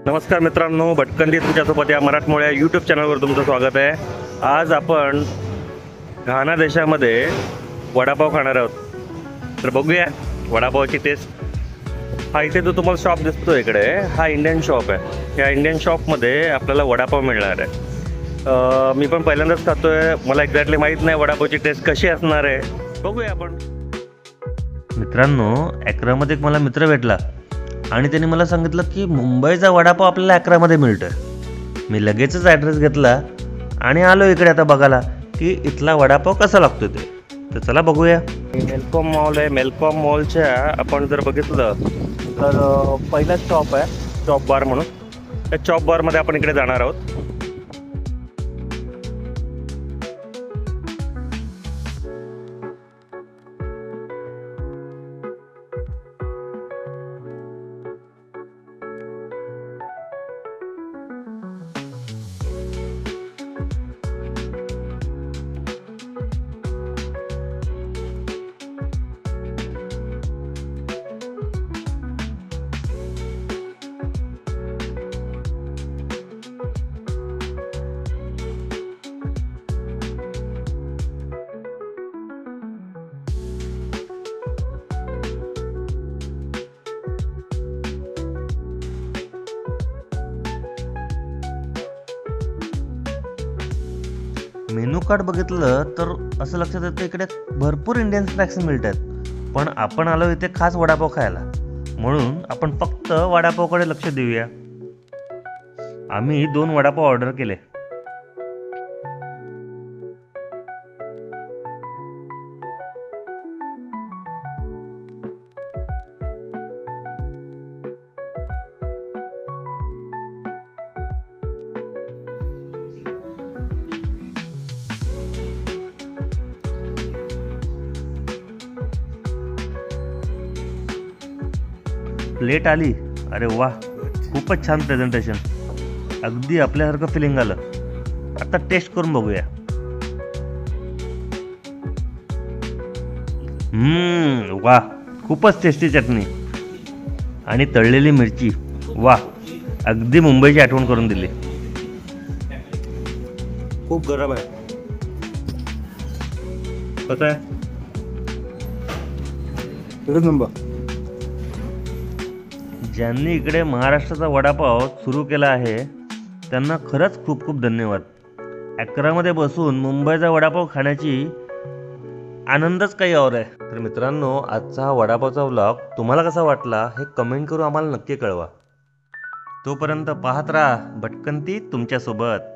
नमस्कार मित्रांनो, भटकंती तुमच्यासोबत या मराठमोळ्या यूट्यूब चॅनलवर तुमचं स्वागत आहे। आज आपण घाना देशामध्ये वडापाव खाणार आहोत। तर बघूया वडापावची टेस्ट। हा इथे जो तुम्हाला शॉप दिसतो इकडे, हा इंडियन शॉप आहे। या इंडियन शॉपमध्ये आपल्याला वडापाव मिळणार आहे। मी पण पहिल्यांदाच खातोय, मला एक्झॅक्टली माहीत नाही वडापावची टेस्ट कशी असणार आहे। बघूया आपण। मित्रांनो, अकरामध्ये एक मला मित्र भेटला आणि त्याने मला सांगितलं की मुंबईचा वडापाव आपल्याला अकरामध्ये मिळतोय। मी लगेचच ॲड्रेस घेतला आणि आलो इकडे आता बघायला की इथला वडापाव कसा लागतो ते। तर चला बघूया। मेलकॉम मॉल आहे। मेलकॉम मॉलच्या आपण जर बघितलं तर पहिलाच शॉप आहे चॉप बार म्हणून। त्या चॉप बारमध्ये आपण इकडे जाणार आहोत। मेनू कार्ड बघितलं तर असं लक्षात येतं इकडे भरपूर इंडियन स्नॅक्स मिळतात, पण आपण आलो इथे खास वडापाव खायला, म्हणून आपण फक्त वडापावकडे लक्ष देऊया। आम्ही 2 वडापाव ऑर्डर केले। प्लेट आली, अरे वा, खूपच छान प्रेझेंटेशन, अगदी आपल्यासारखं फिलिंग आलं। आता टेस्ट करून बघूया। वा, खूपच टेस्टी चटणी आणि तळलेली मिरची, वा, अगदी मुंबईची आठवण करून दिली। खूप गरम आहे। कसं आहे? एकच नंबर। ज्यांनी इकडे महाराष्ट्राचा वडापाव सुरू केला आहे त्यांना खरंच खूप खूप धन्यवाद। अकरामध्ये बसून मुंबईचा वडापाव खाण्याची आनंदच काही और आहे। तर मित्रांनो, आजचा हा वडापावचा व्लॉग तुम्हाला कसा वाटला हे कमेंट करून आम्हाला नक्की कळवा। तोपर्यंत पाहत राहा भटकंती तुमच्यासोबत।